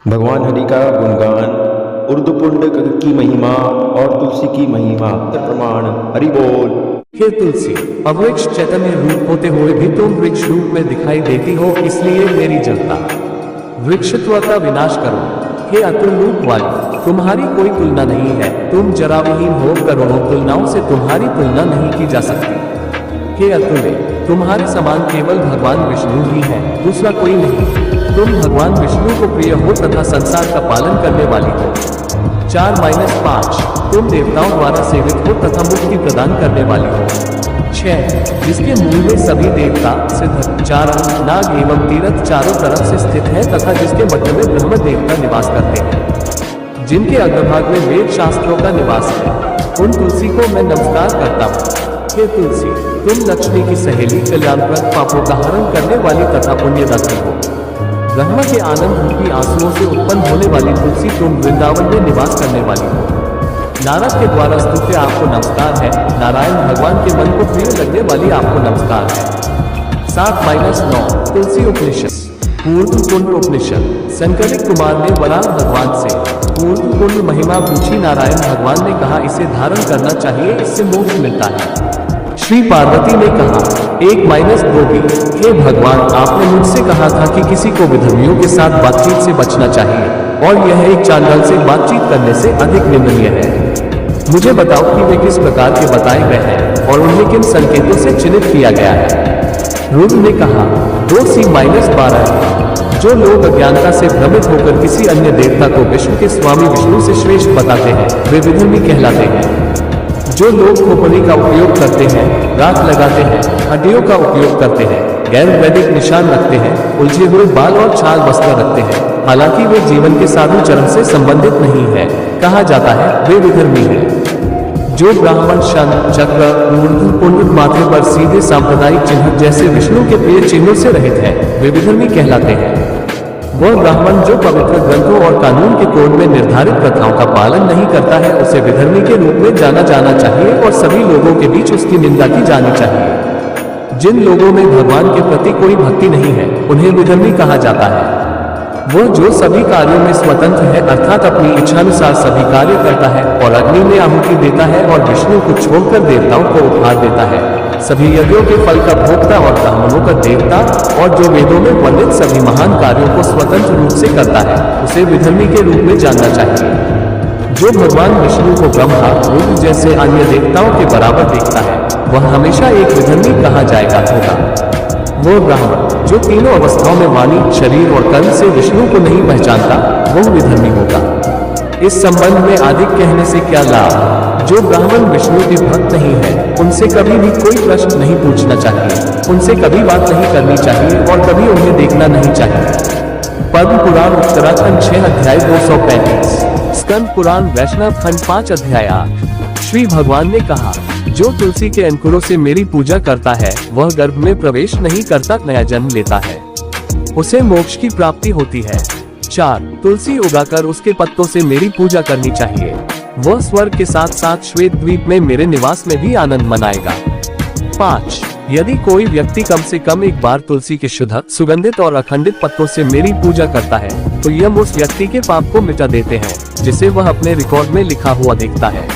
भगवान हरि का गुणगान, उर्दू पुंडक की महिमा और तुलसी की महिमा प्रमाण। हरि बोल। हे तुलसी, अवृक्ष चैतन्य रूप होते हुए भी तुम वृक्ष रूप में दिखाई देती हो, इसलिए मेरी जलता वृक्षत्व का विनाश करो। हे अतुल रूप वाली, तुम्हारी कोई तुलना नहीं है। तुम जराविहीन हो, करोड़ों तुलनाओं से तुम्हारी तुलना नहीं की जा सकती। हे अतुल्य, तुम्हारे समान केवल भगवान विष्णु ही है, दूसरा कोई नहीं। तुम भगवान विष्णु को प्रिय हो तथा संसार का पालन करने वाली हो। 4-5 तुम देवताओं द्वारा सेवित हो तथा मुक्ति प्रदान करने वाली हो। 6 जिसके मूल में सभी देवता, सिद्ध, चारण, नाग एवं तीर्थ चारों तरफ से स्थित है तथा जिसके मध्य में ब्रह्म देवता निवास करते हैं, जिनके अग्रभाग में वेद शास्त्रों का निवास है, उन तुलसी को मैं नमस्कार करता हूँ। हे तुलसी, तुम लक्ष्मी की सहेली, कल्याणप्रद, पापों का हरण करने वाली तथा पुण्यदात्री हो। ब्रह्मा के आनंद रूपी आंसुओं से उत्पन्न होने वाली तुलसी, तुम वृंदावन में निवास करने वाली हो। नारद के द्वारा स्तुत्य आपको नमस्कार है। नारायण भगवान के मन को प्रिय लगने वाली आपको नमस्कार है। 7-9 तुलसी उपनिषद। पूर्व कुंड उपनिषद। संकलित कुमार ने वराह भगवान से पूर्व कुंड महिमा पूछी। नारायण भगवान ने कहा, इसे धारण करना चाहिए, इससे मोक्ष मिलता है। श्री पार्वती ने कहा 1-2 भी। हे भगवान, आपने मुझसे कहा था कि किसी को विधर्मियों के साथ बातचीत से बचना चाहिए, और यह एक चांडाल से बातचीत करने से अधिक निंदनीय है। मुझे बताओ कि वे किस प्रकार के बताए गए हैं और उन्हें किन संकेतों से चिन्हित किया गया है। रुद्र ने कहा 2-12 जो लोग अज्ञानता से भ्रमित होकर किसी अन्य देवता को विश्व के स्वामी विष्णु से श्रेष्ठ बताते हैं, वे विधर्मी कहलाते हैं। जो लोग खोपड़ी का उपयोग करते हैं, राख लगाते हैं, हड्डियों का उपयोग करते हैं, गैर वैदिक निशान रखते हैं, उलझे हुए बाल और छाल वस्त्र रखते हैं, हालांकि वे जीवन के साधु चरण से संबंधित नहीं है, कहा जाता है वे विधर्मी हैं। जो ब्राह्मण शंख, चक्र, ऊर्ध्व पुंड माथे पर सीधे सांप्रदायिक चिन्ह जैसे विष्णु के प्रिय चिन्हों से रहित है, वे विधर्मी कहलाते हैं। वह ब्राह्मण जो पवित्र ग्रंथों और कानून के कोड में निर्धारित प्रथाओं का पालन नहीं करता है, उसे विधर्मी के रूप में जाना चाहिए और सभी लोगों के बीच उसकी निंदा की जानी चाहिए। जिन लोगों में भगवान के प्रति कोई भक्ति नहीं है, उन्हें विधर्मी कहा जाता है। वह जो सभी कार्यों में स्वतंत्र है, अर्थात अपनी इच्छानुसार सभी कार्य करता है और अग्नि में आहुति देता है और विष्णु को छोड़कर देवताओं को उपहार देता है, सभी यज्ञों के फल का भोक्ता और ब्राह्मणों का देवता, और जो वेदों में वर्णित सभी महान कार्यों को स्वतंत्र रूप से करता है, उसे विधर्मी के रूप में जानना चाहिए। जो भगवान विष्णु को ब्रह्मा, रुद्र जैसे अन्य देवताओं के बराबर देखता है, वह हमेशा एक विधर्मी कहा जाएगा होगा। वो ब्राह्मण जो तीनों अवस्थाओं में वाणी, शरीर और कर्म से विष्णु को नहीं पहचानता, वह विधर्मी होगा। इस संबंध में अधिक कहने से क्या लाभ। जो ब्राह्मण विष्णु के भक्त नहीं है, उनसे कभी भी कोई प्रश्न नहीं पूछना चाहिए, उनसे कभी बात नहीं करनी चाहिए और कभी उन्हें देखना नहीं चाहिए। पद्म पुराण उत्तराखंड 6 अध्याय 235। स्कंद पुराण वैष्णव खंड 5 अध्याय 8। श्री भगवान ने कहा, जो तुलसी के अंकुरों से मेरी पूजा करता है, वह गर्भ में प्रवेश नहीं करता, नया जन्म लेता है, उसे मोक्ष की प्राप्ति होती है। 4 तुलसी उगाकर उसके पत्तों से मेरी पूजा करनी चाहिए, वह स्वर्ग के साथ साथ श्वेत द्वीप में मेरे निवास में भी आनंद मनाएगा। 5 यदि कोई व्यक्ति कम से कम एक बार तुलसी के शुद्ध, सुगंधित और अखंडित पत्तों से मेरी पूजा करता है, तो यह उस व्यक्ति के पाप को मिटा देते हैं, जिसे वह अपने रिकॉर्ड में लिखा हुआ देखता है।